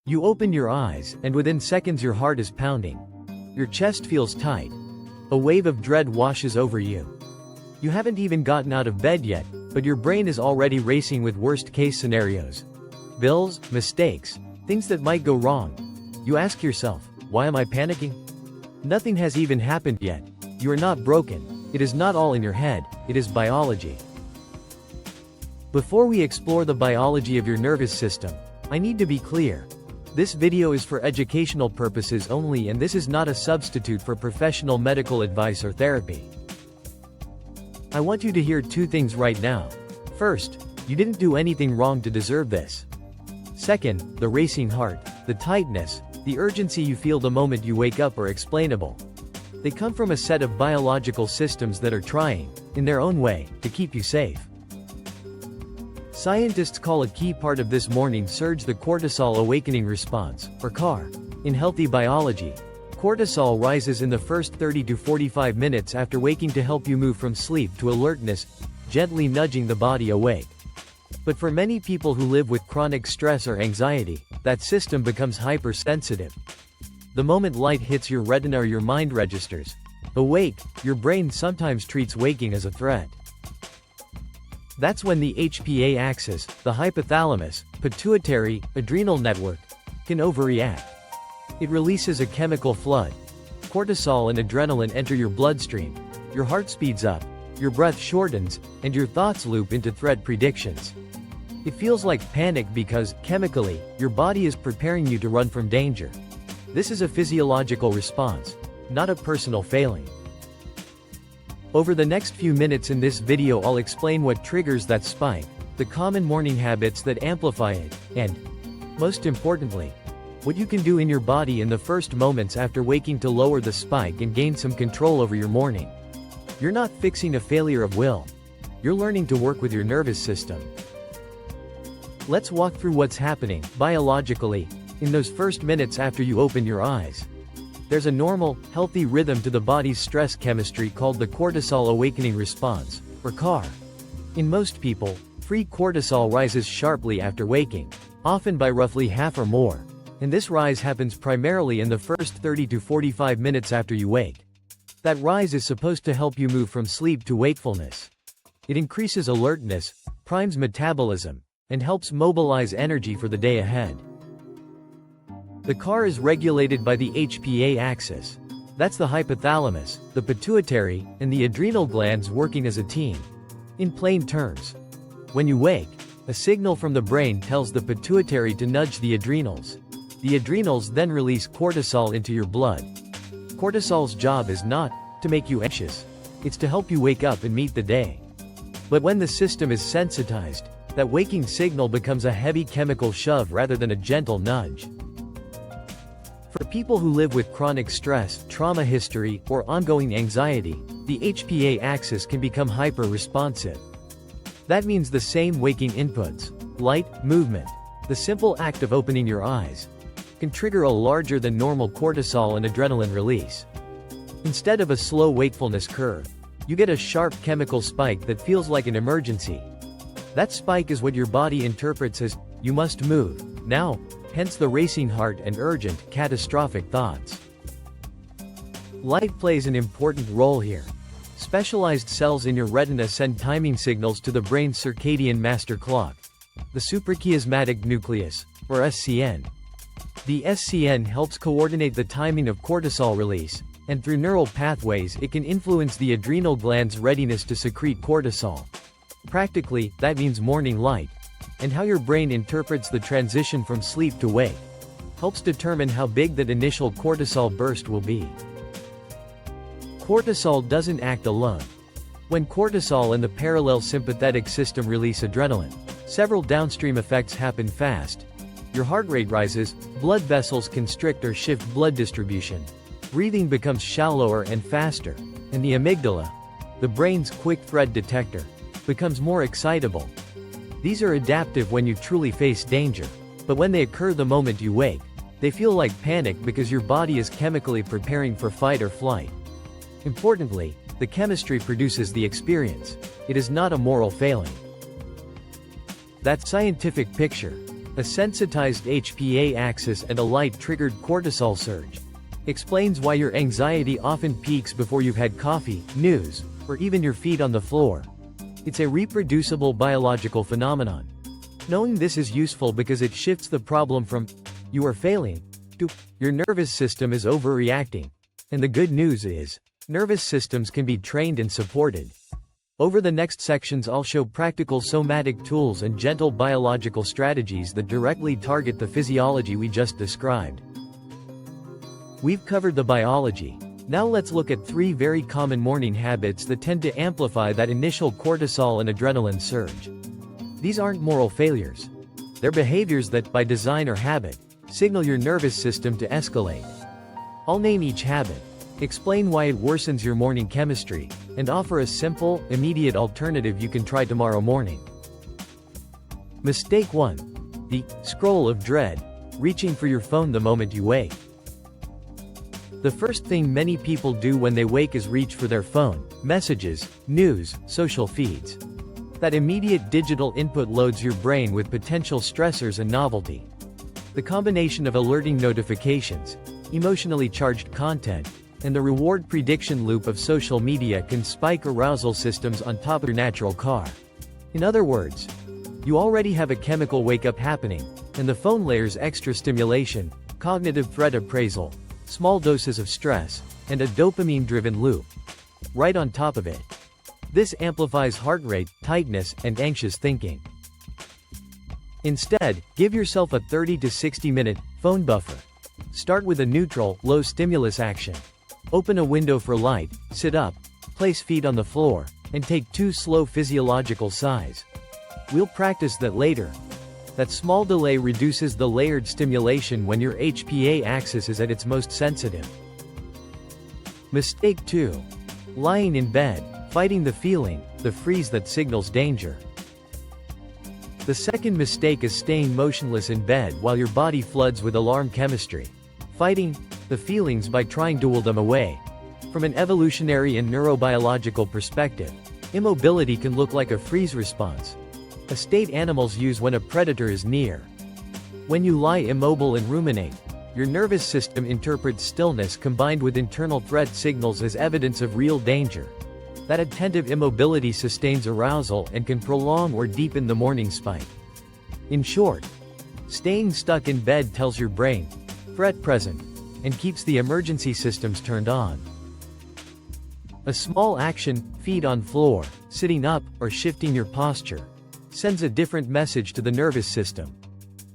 You open your eyes, and within seconds your heart is pounding. Your chest feels tight. A wave of dread washes over you. You haven't even gotten out of bed yet, but your brain is already racing with worst-case scenarios. Bills, mistakes, things that might go wrong. You ask yourself, why am I panicking? Nothing has even happened yet. You are not broken. It is not all in your head, it is biology. Before we explore the biology of your nervous system, I need to be clear. This video is for educational purposes only, and this is not a substitute for professional medical advice or therapy. I want you to hear two things right now. First, you didn't do anything wrong to deserve this. Second, the racing heart, the tightness, the urgency you feel the moment you wake up are explainable. They come from a set of biological systems that are trying, in their own way, to keep you safe. Scientists call a key part of this morning surge the cortisol awakening response, or CAR. In healthy biology, cortisol rises in the first 30 to 45 minutes after waking to help you move from sleep to alertness, gently nudging the body awake. But for many people who live with chronic stress or anxiety, that system becomes hypersensitive. The moment light hits your retina or your mind registers awake, your brain sometimes treats waking as a threat. That's when the HPA axis, the hypothalamus, pituitary, adrenal network, can overreact. It releases a chemical flood. Cortisol and adrenaline enter your bloodstream. Your heart speeds up, your breath shortens, and your thoughts loop into threat predictions. It feels like panic because, chemically, your body is preparing you to run from danger. This is a physiological response, not a personal failing. Over the next few minutes in this video, I'll explain what triggers that spike, the common morning habits that amplify it, and, most importantly, what you can do in your body in the first moments after waking to lower the spike and gain some control over your morning. You're not fixing a failure of will. You're learning to work with your nervous system. Let's walk through what's happening, biologically, in those first minutes after you open your eyes. There's a normal, healthy rhythm to the body's stress chemistry called the cortisol awakening response, or CAR. In most people, free cortisol rises sharply after waking, often by roughly half or more, and this rise happens primarily in the first 30 to 45 minutes after you wake. That rise is supposed to help you move from sleep to wakefulness. It increases alertness, primes metabolism, and helps mobilize energy for the day ahead. The CAR is regulated by the HPA axis. That's the hypothalamus, the pituitary, and the adrenal glands working as a team. In plain terms, when you wake, a signal from the brain tells the pituitary to nudge the adrenals. The adrenals then release cortisol into your blood. Cortisol's job is not to make you anxious, it's to help you wake up and meet the day. But when the system is sensitized, that waking signal becomes a heavy chemical shove rather than a gentle nudge. For people who live with chronic stress, trauma history, or ongoing anxiety, the HPA axis can become hyper-responsive. That means the same waking inputs, light, movement, the simple act of opening your eyes, can trigger a larger than normal cortisol and adrenaline release. Instead of a slow wakefulness curve, you get a sharp chemical spike that feels like an emergency. That spike is what your body interprets as, you must move, now, hence the racing heart and urgent, catastrophic thoughts. Light plays an important role here. Specialized cells in your retina send timing signals to the brain's circadian master clock, the suprachiasmatic nucleus, or SCN. The SCN helps coordinate the timing of cortisol release, and through neural pathways it can influence the adrenal gland's readiness to secrete cortisol. Practically, that means morning light, and how your brain interprets the transition from sleep to wake, helps determine how big that initial cortisol burst will be. Cortisol doesn't act alone. When cortisol and the parallel sympathetic system release adrenaline, several downstream effects happen fast. Your heart rate rises, blood vessels constrict or shift blood distribution, breathing becomes shallower and faster, and the amygdala, the brain's quick threat detector, becomes more excitable. These are adaptive when you truly face danger, but when they occur the moment you wake, they feel like panic because your body is chemically preparing for fight or flight. Importantly, the chemistry produces the experience. It is not a moral failing. That scientific picture. A sensitized HPA axis and a light-triggered cortisol surge. Explains why your anxiety often peaks before you've had coffee, news, or even your feet on the floor. It's a reproducible biological phenomenon. Knowing this is useful because it shifts the problem from "you are failing" to "your nervous system is overreacting." And the good news is, nervous systems can be trained and supported. Over the next sections I'll show practical somatic tools and gentle biological strategies that directly target the physiology we just described. We've covered the biology. Now let's look at 3 very common morning habits that tend to amplify that initial cortisol and adrenaline surge. These aren't moral failures. They're behaviors that, by design or habit, signal your nervous system to escalate. I'll name each habit, explain why it worsens your morning chemistry, and offer a simple, immediate alternative you can try tomorrow morning. Mistake 1. The scroll of dread, reaching for your phone the moment you wake. The first thing many people do when they wake is reach for their phone, messages, news, social feeds. That immediate digital input loads your brain with potential stressors and novelty. The combination of alerting notifications, emotionally charged content, and the reward prediction loop of social media can spike arousal systems on top of your natural car. In other words, you already have a chemical wake-up happening, and the phone layers extra stimulation, cognitive threat appraisal, small doses of stress, and a dopamine-driven loop. Right on top of it. This amplifies heart rate, tightness, and anxious thinking. Instead, give yourself a 30 to 60 minute phone buffer. Start with a neutral, low-stimulus action. Open a window for light, sit up, place feet on the floor, and take 2 slow physiological sighs. We'll practice that later. That small delay reduces the layered stimulation when your HPA axis is at its most sensitive. Mistake 2. Lying in bed, fighting the feeling, the freeze that signals danger. The second mistake is staying motionless in bed while your body floods with alarm chemistry. Fighting the feelings by trying to will them away. From an evolutionary and neurobiological perspective, immobility can look like a freeze response, a state animals use when a predator is near. When you lie immobile and ruminate, your nervous system interprets stillness combined with internal threat signals as evidence of real danger. That attentive immobility sustains arousal and can prolong or deepen the morning spike. In short, staying stuck in bed tells your brain, threat present, and keeps the emergency systems turned on. A small action, feet on floor, sitting up, or shifting your posture, sends a different message to the nervous system.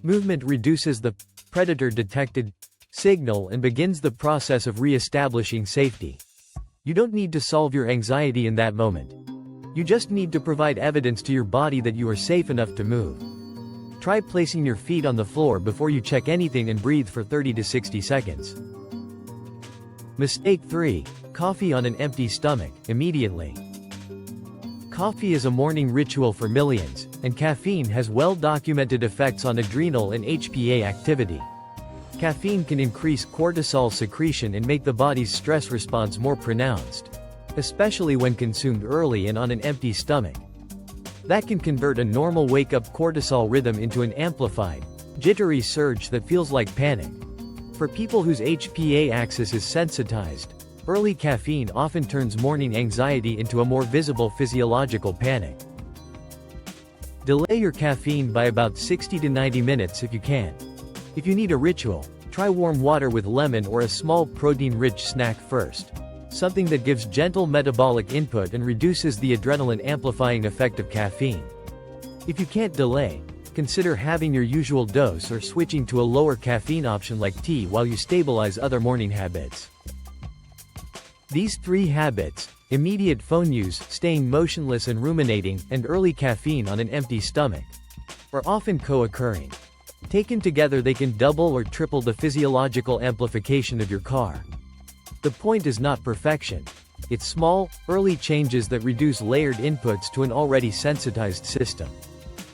Movement reduces the predator-detected signal and begins the process of re-establishing safety. You don't need to solve your anxiety in that moment. You just need to provide evidence to your body that you are safe enough to move. Try placing your feet on the floor before you check anything and breathe for 30 to 60 seconds. Mistake 3. Coffee on an empty stomach, immediately. Coffee is a morning ritual for millions, and caffeine has well-documented effects on adrenal and HPA activity. Caffeine can increase cortisol secretion and make the body's stress response more pronounced, especially when consumed early and on an empty stomach. That can convert a normal wake-up cortisol rhythm into an amplified, jittery surge that feels like panic. For people whose HPA axis is sensitized, early caffeine often turns morning anxiety into a more visible physiological panic. Delay your caffeine by about 60 to 90 minutes if you can. If you need a ritual, try warm water with lemon or a small protein-rich snack first. Something that gives gentle metabolic input and reduces the adrenaline-amplifying effect of caffeine. If you can't delay, consider having your usual dose or switching to a lower caffeine option like tea while you stabilize other morning habits. These 3 habits, immediate phone use, staying motionless and ruminating, and early caffeine on an empty stomach, are often co-occurring. Taken together they can double or triple the physiological amplification of your car. The point is not perfection. It's small, early changes that reduce layered inputs to an already sensitized system.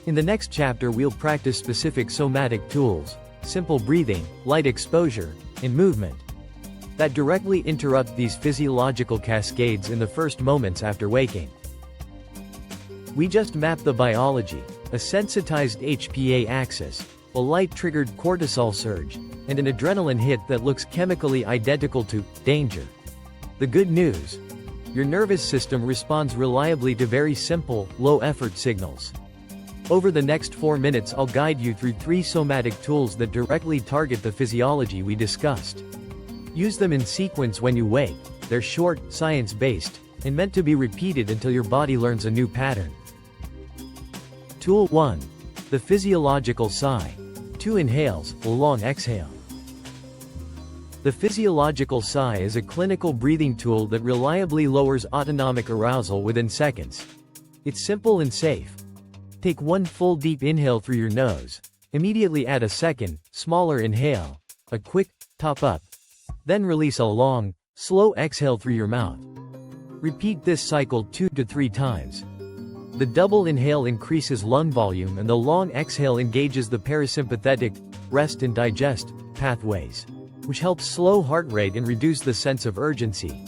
In the next chapter we'll practice specific somatic tools, simple breathing, light exposure, and movement, that directly interrupt these physiological cascades in the first moments after waking. We just mapped the biology, a sensitized HPA axis, a light-triggered cortisol surge, and an adrenaline hit that looks chemically identical to danger. The good news: your nervous system responds reliably to very simple, low-effort signals. Over the next 4 minutes I'll guide you through 3 somatic tools that directly target the physiology we discussed. Use them in sequence when you wake. They're short, science-based, and meant to be repeated until your body learns a new pattern. Tool 1. The physiological sigh. 2 inhales, a long exhale. The physiological sigh is a clinical breathing tool that reliably lowers autonomic arousal within seconds. It's simple and safe. Take 1 full deep inhale through your nose. Immediately add a second, smaller inhale, a quick top up. Then release a long, slow exhale through your mouth. Repeat this cycle 2 to 3 times. The double inhale increases lung volume and the long exhale engages the parasympathetic, rest and digest, pathways, which helps slow heart rate and reduce the sense of urgency.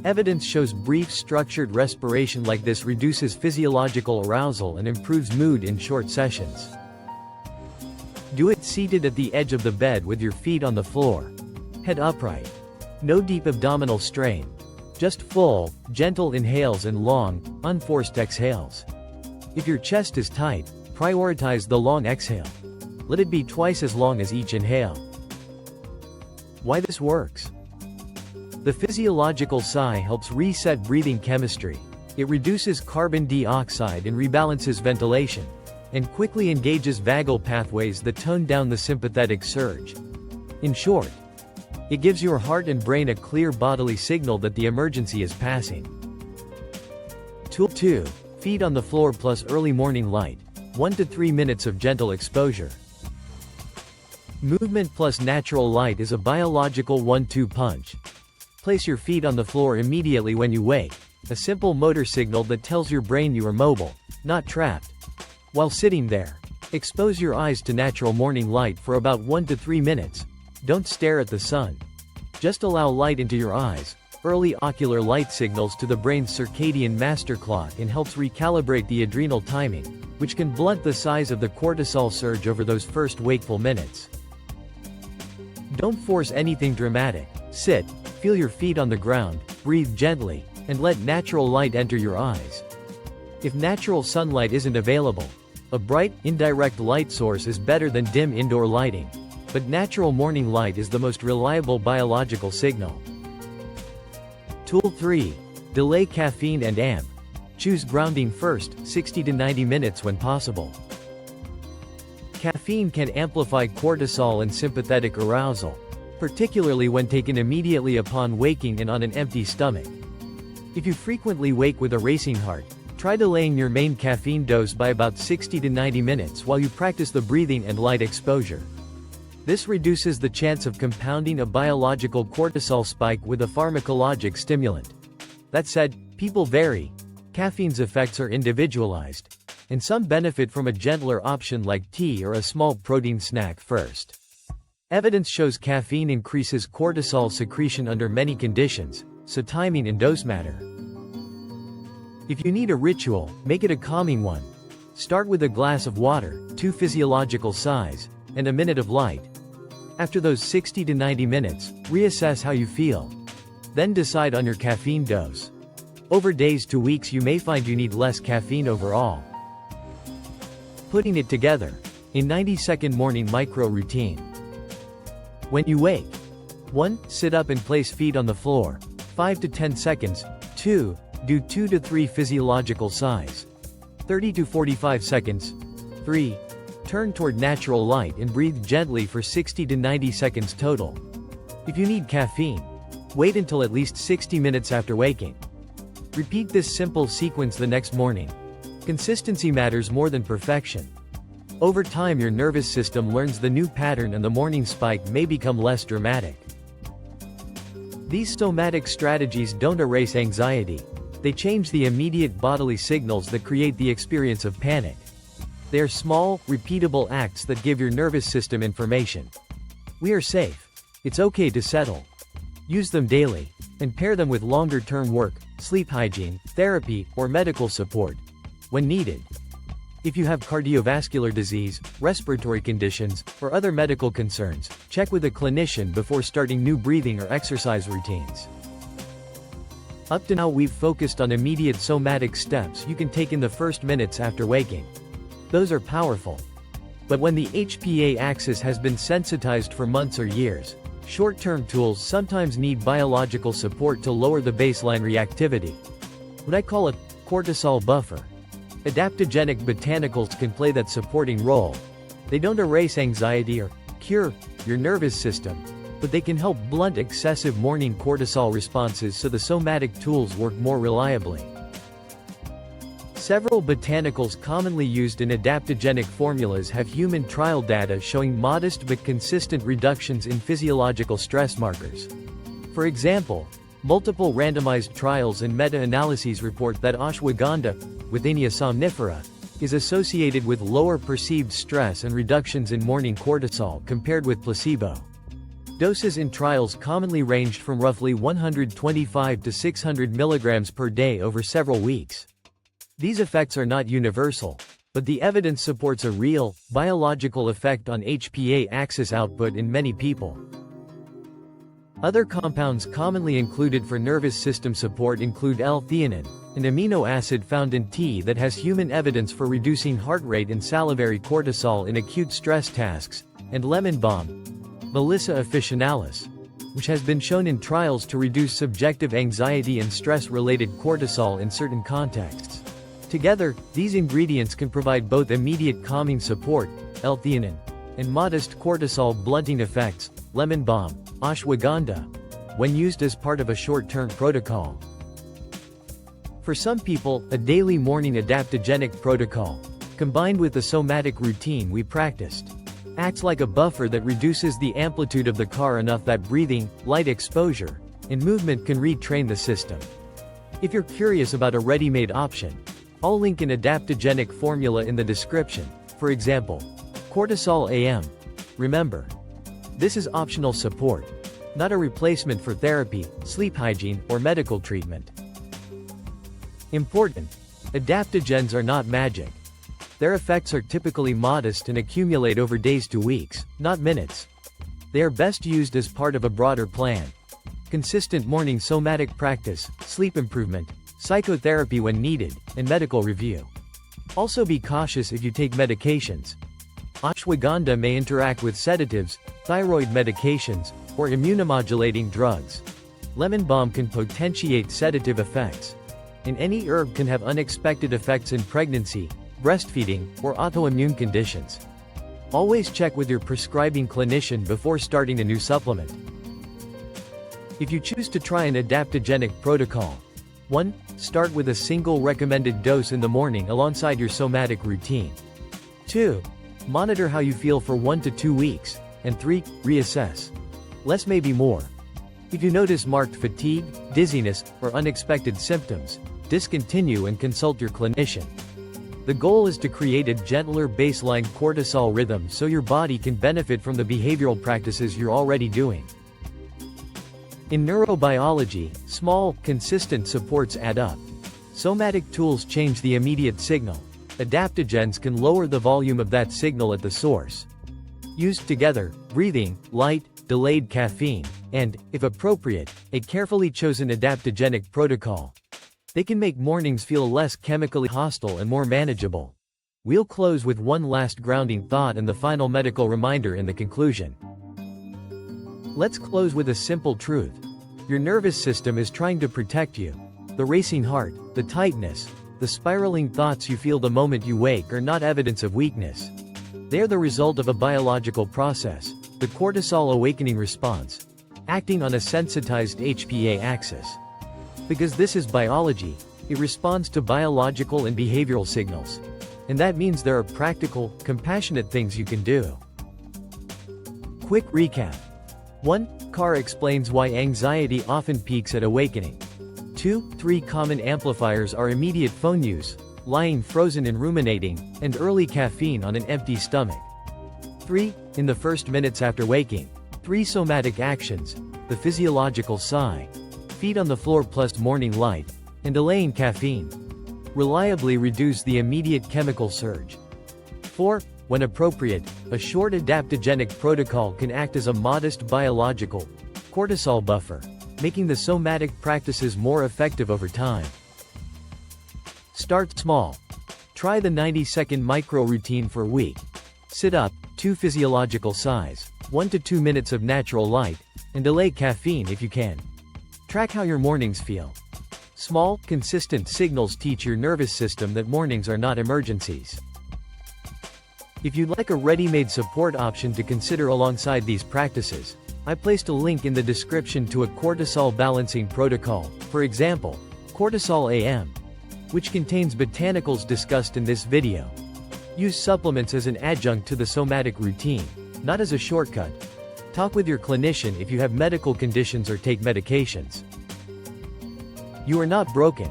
Evidence shows brief structured respiration like this reduces physiological arousal and improves mood in short sessions. Do it seated at the edge of the bed with your feet on the floor. Head upright. No deep abdominal strain. Just full, gentle inhales and long, unforced exhales. If your chest is tight, prioritize the long exhale. Let it be twice as long as each inhale. Why this works? The physiological sigh helps reset breathing chemistry. It reduces carbon dioxide and rebalances ventilation, and quickly engages vagal pathways that tone down the sympathetic surge. In short, it gives your heart and brain a clear bodily signal that the emergency is passing. Tool 2. Feet on the floor plus early morning light. 1 to 3 minutes of gentle exposure. Movement plus natural light is a biological 1-2 punch. Place your feet on the floor immediately when you wake, a simple motor signal that tells your brain you are mobile, not trapped. While sitting there, expose your eyes to natural morning light for about 1 to 3 minutes. Don't stare at the sun. Just allow light into your eyes. Early ocular light signals to the brain's circadian master clock and helps recalibrate the adrenal timing, which can blunt the size of the cortisol surge over those first wakeful minutes. Don't force anything dramatic. Sit, feel your feet on the ground, breathe gently, and let natural light enter your eyes. If natural sunlight isn't available, a bright, indirect light source is better than dim indoor lighting. But natural morning light is the most reliable biological signal. Tool 3. Delay caffeine and AMP. Choose grounding first, 60 to 90 minutes when possible. Caffeine can amplify cortisol and sympathetic arousal, particularly when taken immediately upon waking and on an empty stomach. If you frequently wake with a racing heart, try delaying your main caffeine dose by about 60 to 90 minutes while you practice the breathing and light exposure. This reduces the chance of compounding a biological cortisol spike with a pharmacologic stimulant. That said, people vary. Caffeine's effects are individualized, and some benefit from a gentler option like tea or a small protein snack first. Evidence shows caffeine increases cortisol secretion under many conditions, so timing and dose matter. If you need a ritual, make it a calming one. Start with a glass of water, 2 physiological sighs, and a minute of light. After those 60 to 90 minutes, reassess how you feel. Then decide on your caffeine dose. Over days to weeks you may find you need less caffeine overall. Putting it together. A 90-second morning micro-routine. When you wake. 1. Sit up and place feet on the floor. 5 to 10 seconds. 2. Do 2 to 3 physiological sighs. 30 to 45 seconds. 3. Turn toward natural light and breathe gently for 60 to 90 seconds total. If you need caffeine, wait until at least 60 minutes after waking. Repeat this simple sequence the next morning. Consistency matters more than perfection. Over time your nervous system learns the new pattern and the morning spike may become less dramatic. These somatic strategies don't erase anxiety. They change the immediate bodily signals that create the experience of panic. They are small, repeatable acts that give your nervous system information. We are safe. It's okay to settle. Use them daily, and pair them with longer-term work, sleep hygiene, therapy, or medical support, when needed. If you have cardiovascular disease, respiratory conditions, or other medical concerns, check with a clinician before starting new breathing or exercise routines. Up to now we've focused on immediate somatic steps you can take in the first minutes after waking. Those are powerful. But when the HPA axis has been sensitized for months or years, short-term tools sometimes need biological support to lower the baseline reactivity. What I call a cortisol buffer. Adaptogenic botanicals can play that supporting role. They don't erase anxiety or cure your nervous system, but they can help blunt excessive morning cortisol responses so the somatic tools work more reliably. Several botanicals commonly used in adaptogenic formulas have human trial data showing modest but consistent reductions in physiological stress markers. For example, multiple randomized trials and meta-analyses report that ashwagandha, Withenia somnifera, is associated with lower perceived stress and reductions in morning cortisol compared with placebo. Doses in trials commonly ranged from roughly 125 to 600 mg per day over several weeks. These effects are not universal, but the evidence supports a real, biological effect on HPA axis output in many people. Other compounds commonly included for nervous system support include L-theanine, an amino acid found in tea that has human evidence for reducing heart rate and salivary cortisol in acute stress tasks, and lemon balm, Melissa officinalis, which has been shown in trials to reduce subjective anxiety and stress-related cortisol in certain contexts. Together, these ingredients can provide both immediate calming support, L-theanine, and modest cortisol blunting effects, lemon balm, ashwagandha, when used as part of a short-term protocol. For some people, a daily morning adaptogenic protocol, combined with the somatic routine we practiced, acts like a buffer that reduces the amplitude of the car enough that breathing, light exposure, and movement can retrain the system. If you're curious about a ready-made option, I'll link an adaptogenic formula in the description, for example, Cortisol AM. Remember, this is optional support, not a replacement for therapy, sleep hygiene, or medical treatment. Important: adaptogens are not magic. Their effects are typically modest and accumulate over days to weeks, not minutes. They are best used as part of a broader plan. Consistent morning somatic practice, sleep improvement, psychotherapy when needed, and medical review. Also be cautious if you take medications. Ashwagandha may interact with sedatives, thyroid medications, or immunomodulating drugs. Lemon balm can potentiate sedative effects. And any herb can have unexpected effects in pregnancy, breastfeeding, or autoimmune conditions. Always check with your prescribing clinician before starting a new supplement. If you choose to try an adaptogenic protocol, 1. Start with a single recommended dose in the morning alongside your somatic routine. 2. Monitor how you feel for 1 to 2 weeks. And 3. Reassess. Less may be more. If you notice marked fatigue, dizziness, or unexpected symptoms, discontinue and consult your clinician. The goal is to create a gentler baseline cortisol rhythm so your body can benefit from the behavioral practices you're already doing. In neurobiology, small, consistent supports add up. Somatic tools change the immediate signal. Adaptogens can lower the volume of that signal at the source. Used together, breathing, light, delayed caffeine, and, if appropriate, a carefully chosen adaptogenic protocol, they can make mornings feel less chemically hostile and more manageable. We'll close with one last grounding thought and the final medical reminder in the conclusion. Let's close with a simple truth. Your nervous system is trying to protect you. The racing heart, the tightness, the spiraling thoughts you feel the moment you wake are not evidence of weakness. They are the result of a biological process, the cortisol awakening response, acting on a sensitized HPA axis. Because this is biology, it responds to biological and behavioral signals. And that means there are practical, compassionate things you can do. Quick recap. 1. CAR explains why anxiety often peaks at awakening. 2. 3 common amplifiers are immediate phone use, lying frozen and ruminating, and early caffeine on an empty stomach. 3. In the first minutes after waking. 3 somatic actions, the physiological sigh, feet on the floor plus morning light, and delaying caffeine. reliably reduce the immediate chemical surge. 4. When appropriate, a short adaptogenic protocol can act as a modest biological cortisol buffer, making the somatic practices more effective over time. Start small. Try the 90-second micro-routine for a week. Sit up, 2 physiological sighs, 1 to 2 minutes of natural light, and delay caffeine if you can. Track how your mornings feel. Small, consistent signals teach your nervous system that mornings are not emergencies. If you'd like a ready-made support option to consider alongside these practices, I placed a link in the description to a cortisol balancing protocol, for example, Cortisol AM, which contains botanicals discussed in this video. Use supplements as an adjunct to the somatic routine, not as a shortcut. Talk with your clinician if you have medical conditions or take medications. You are not broken.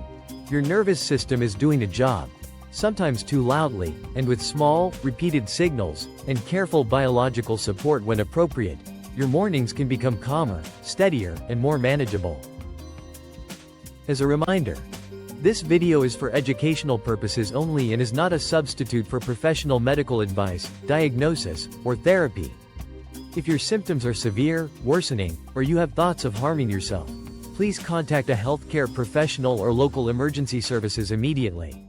Your nervous system is doing a job, sometimes too loudly, and with small, repeated signals, and careful biological support when appropriate, your mornings can become calmer, steadier, and more manageable. As a reminder, this video is for educational purposes only and is not a substitute for professional medical advice, diagnosis, or therapy. If your symptoms are severe, worsening, or you have thoughts of harming yourself, please contact a healthcare professional or local emergency services immediately.